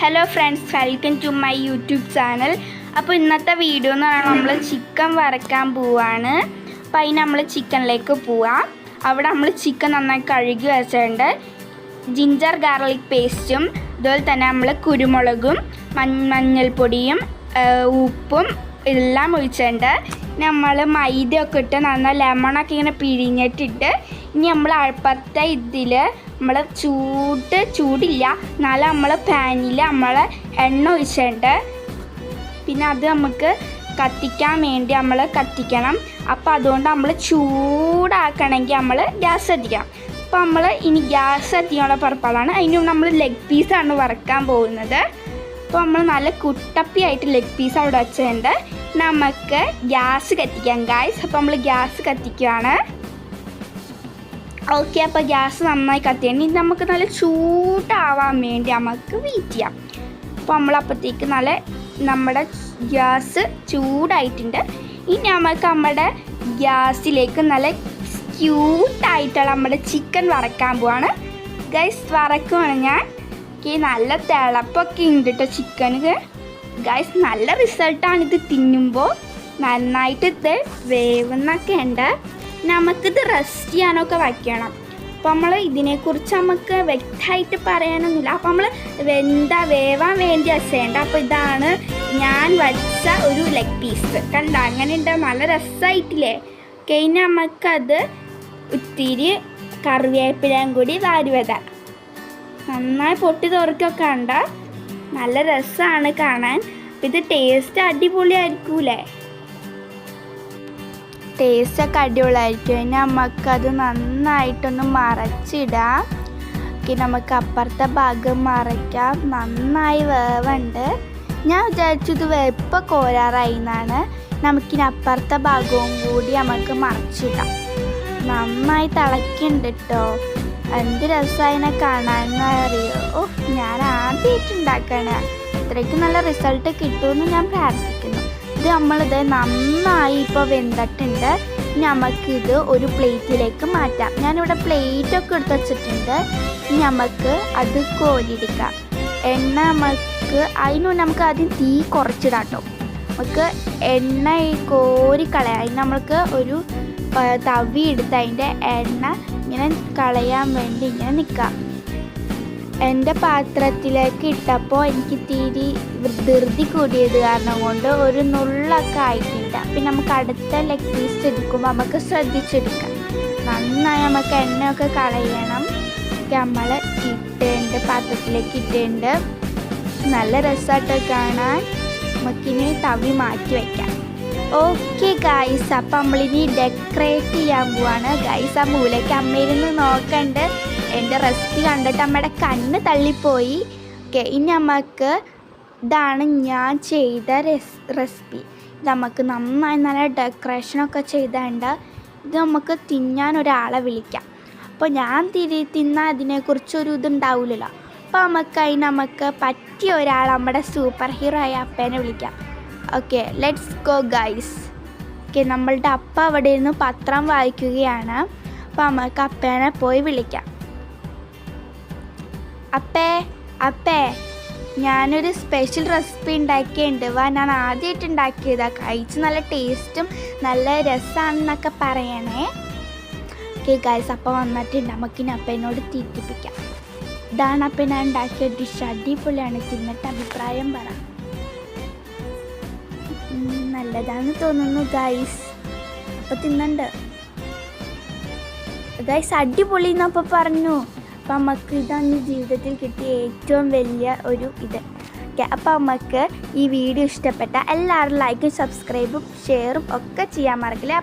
Hello friends, welcome to my YouTube channel. അപ്പോൾ ഇന്നത്തെ video എന്ന് പറഞ്ഞാൽ നമ്മൾ ചിക്കൻ വറക്കാൻ പോവാണ്. അപ്പോൾ അതിന് നമ്മൾ ചിക്കനിലേക്ക് പോവാം. അവിടെ നമ്മൾ ചിക്കൻ നന്നായി കഴുകി വെച്ചിട്ടുണ്ട്. ജിഞ്ചർ ഗാർലിക് പേസ്റ്റും അതുപോലെ തന്നെ നമ്മൾ കുരുമുളകും മഞ്ഞൾപ്പൊടിയും ഉപ്പും എല്ലാം ഒഴിച്ചിട്ടുണ്ട്. നമ്മൾ മൈദയൊക്കെ ഇട്ട് നന്നായി ലെമണൊക്കെ ഇങ്ങനെ പിഴിഞ്ഞിട്ടിട്ട് ഇനി നമ്മൾ അപ്പുറത്തെ ഇതിൽ നമ്മൾ ചൂടില്ല എന്നാലും നമ്മൾ പാനിൽ നമ്മൾ എണ്ണ ഒഴിച്ചിട്ടുണ്ട്. പിന്നെ അത് നമുക്ക് കത്തിക്കാൻ വേണ്ടി നമ്മൾ കത്തിക്കണം. അപ്പോൾ അതുകൊണ്ട് നമ്മൾ ചൂടാക്കണമെങ്കിൽ നമ്മൾ ഗ്യാസ് കത്തിക്കണം. അപ്പോൾ നമ്മൾ ഇനി ഗ്യാസ് കത്തിക്കാനുള്ള പുറപ്പാടാണ്. അതിന് നമ്മൾ ലെഗ് പീസാണ് വറക്കാൻ പോകുന്നത്. അപ്പോൾ നമ്മൾ നല്ല കുട്ടപ്പിയായിട്ട് ലെഗ് പീസ് അവിടെ വെച്ചിട്ടുണ്ട്. നമുക്ക് ഗ്യാസ് കത്തിക്കാം ഗായ്സ്. അപ്പോൾ നമ്മൾ ഗ്യാസ് കത്തിക്കുകയാണ്. ഓക്കെ, അപ്പോൾ ഗ്യാസ് നന്നായി കത്തിയാണ്. ഇത് നമുക്ക് നല്ല ചൂടാവാൻ വേണ്ടി നമുക്ക് വെയിറ്റ് ചെയ്യാം. അപ്പോൾ നമ്മളപ്പോഴത്തേക്ക് നമ്മുടെ ഗ്യാസ് ചൂടായിട്ടുണ്ട്. ഇനി നമുക്ക് നമ്മുടെ ഗ്യാസിലേക്ക് നല്ല ക്യൂട്ടായിട്ടുള്ള നമ്മുടെ ചിക്കൻ വറക്കാൻ പോവാണ് ഗൈസ്. വറക്കുവാണ് ഞാൻ. നല്ല തിളപ്പൊക്കെ ഉണ്ട് കേട്ടോ ചിക്കന് ഗൈസ്. നല്ല റിസൾട്ടാണ് ഇത് തിന്നുമ്പോൾ. നന്നായിട്ട് ഇത് വേവുന്നൊക്കെ ഉണ്ട്. നമുക്കിത് റെസ്റ്റ് ചെയ്യാനൊക്കെ വയ്ക്കണം. അപ്പോൾ നമ്മൾ ഇതിനെക്കുറിച്ച് നമുക്ക് വ്യക്തമായിട്ട് പറയാനൊന്നുമില്ല. അപ്പോൾ നമ്മൾ വേവാൻ വേണ്ടി വെച്ചേണ്ട. അപ്പോൾ ഇതാണ് ഞാൻ വച്ച ഒരു ലെഗ് പീസ്. കണ്ട, അങ്ങനെ ഉണ്ട്. നല്ല രസമായിട്ടില്ലേ? കഴിഞ്ഞ് നമുക്കത് ഒത്തിരി കറിവേപ്പിലയും കൂടി വാരിവെതാം. നന്നായി പൊട്ടി തുറക്കൊക്കെ ഉണ്ട്. നല്ല രസമാണ് കാണാൻ. ഇത് ടേസ്റ്റ് അടിപൊളിയായിരിക്കൂലേ? ടേസ്റ്റൊക്കെ അടിപൊളിയായിരിക്കും. ഇനി നമുക്കത് നന്നായിട്ടൊന്ന് മറച്ചിടാം. നമുക്ക് അപ്പുറത്തെ ഭാഗം മറയ്ക്കാം. നന്നായി വേവുണ്ട്. ഞാൻ വിചാരിച്ചു ഇത് ഇപ്പോൾ കോരാറായി എന്നാണ്. നമുക്കിനി അപ്പുറത്തെ ഭാഗവും കൂടി നമുക്ക് മറച്ചിടാം. നന്നായി തിളയ്ക്കുന്നുണ്ട് കേട്ടോ. എന്ത് രസമായിനെ കാണാമെന്ന് അറിയോ? ഞാൻ ആദ്യമായിട്ട് ഉണ്ടാക്കണേ. ഇത്രയ്ക്ക് നല്ല റിസൾട്ട് കിട്ടുമെന്ന് ഞാൻ പ്രാർത്ഥിക്കുന്നു. ഇത് നമ്മളിത് നന്നായി ഇപ്പോൾ വെന്തിട്ടുണ്ട്. നമുക്കിത് ഒരു പ്ലേറ്റിലേക്ക് മാറ്റാം. ഞാനിവിടെ പ്ലേറ്റൊക്കെ എടുത്ത് വച്ചിട്ടുണ്ട്. നമുക്ക് അത് കോരിയെടുക്കാം. എണ്ണ നമുക്ക് ആദ്യം തീ കുറച്ചിടാം കേട്ടോ. നമുക്ക് എണ്ണ കോരിക്കളയാം. അതിന് നമ്മൾക്ക് ഒരു തവി എടുത്ത് അതിൻ്റെ എണ്ണ ഇങ്ങനെ കളയാൻ വേണ്ടി ഇങ്ങനെ നിൽക്കാം. എൻ്റെ പാത്രത്തിലേക്ക് ഇട്ടപ്പോൾ എനിക്ക് തീരെ ധൃതി കൂടിയത് കാരണം കൊണ്ട് ഒരു നുള്ളൊക്കെ ആയിട്ടുണ്ട്. പിന്നെ നമുക്ക് അടുത്ത ലെഗ് പീസ് എടുക്കുമ്പോൾ നമുക്ക് ശ്രദ്ധിച്ചെടുക്കാം. നന്നായി നമുക്ക് എണ്ണയൊക്കെ കളയണം. നമ്മൾ ഇട്ടുണ്ട്, പാത്രത്തിലേക്ക് ഇട്ടുണ്ട്. നല്ല രസമായിട്ട് കാണാൻ. നമുക്കിനി തവി മാറ്റി വയ്ക്കാം. ഓക്കെ ഗൈസ്, അപ്പം നമ്മളിനി ഡെക്കറേറ്റ് ചെയ്യാൻ പോവാണ് ഗൈസ്. ആ മൂലയ്ക്ക് അമ്മയിരുന്ന് നോക്കണ്ട്. എൻ്റെ റെസിപ്പി കണ്ടിട്ട് അമ്മയുടെ കണ്ണ് തള്ളിപ്പോയി. ഓക്കെ, ഇനി നമുക്ക് ഇതാണ് ഞാൻ ചെയ്ത റെസിപ്പി. ഇത് നമുക്ക് നന്നായി നല്ല ഡെക്കറേഷനൊക്കെ ചെയ്തുണ്ട്. ഇത് നമുക്ക് തിന്നാൻ ഒരാളെ വിളിക്കാം. അപ്പോൾ ഞാൻ തിന്നാൻ അതിനെക്കുറിച്ചൊരു ഇതുണ്ടാവില്ലല്ലോ. അപ്പോൾ നമുക്ക് പറ്റിയ ഒരാൾ, നമ്മുടെ സൂപ്പർ ഹീറോ ആയ അപ്പേനെ വിളിക്കാം. Okay, let's go guys. Okay, നമ്മളുടെ അപ്പ അവിടെ നിന്ന് പത്രം വായിക്കുകയാണ്. അപ്പോൾ നമുക്ക് അപ്പേനെ പോയി വിളിക്കാം. അപ്പേ, ഞാനൊരു സ്പെഷ്യൽ റെസിപ്പി ഉണ്ടാക്കിയിട്ടുണ്ട്. ഞാൻ ആദ്യമായിട്ട് ഉണ്ടാക്കിയതാണ്. കഴിച്ച് നല്ല ടേസ്റ്റും നല്ല രസമാണെന്നൊക്കെ പറയണേ. ഓക്കെ ഗൈസ്, അപ്പം വന്നിട്ടുണ്ട്. നമുക്കിനി അപ്പേനോട് തീറ്റിപ്പിക്കാം. ഇതാണ് അപ്പം ഞാൻ ഉണ്ടാക്കിയ ഡിഷ്. അടിപൊളിയാണ്. തിന്നിട്ട് അഭിപ്രായം പറ. നല്ലതാണെന്ന് തോന്നുന്നു ഗൈസ്. അപ്പോൾ തിന്നണ്ട് ഗൈസ്. അടിപൊളി എന്നപ്പോൾ പറഞ്ഞു. അപ്പം നമുക്ക് ഇതാണ് ജീവിതത്തിൽ കിട്ടിയ ഏറ്റവും വലിയ ഒരു ഇത്. ഓക്കെ, അപ്പോൾ നമുക്ക് ഈ വീഡിയോ ഇഷ്ടപ്പെട്ട എല്ലാവരും ലൈക്കും സബ്സ്ക്രൈബും ഷെയറും ഒക്കെ ചെയ്യാൻ മറക്കില്ല.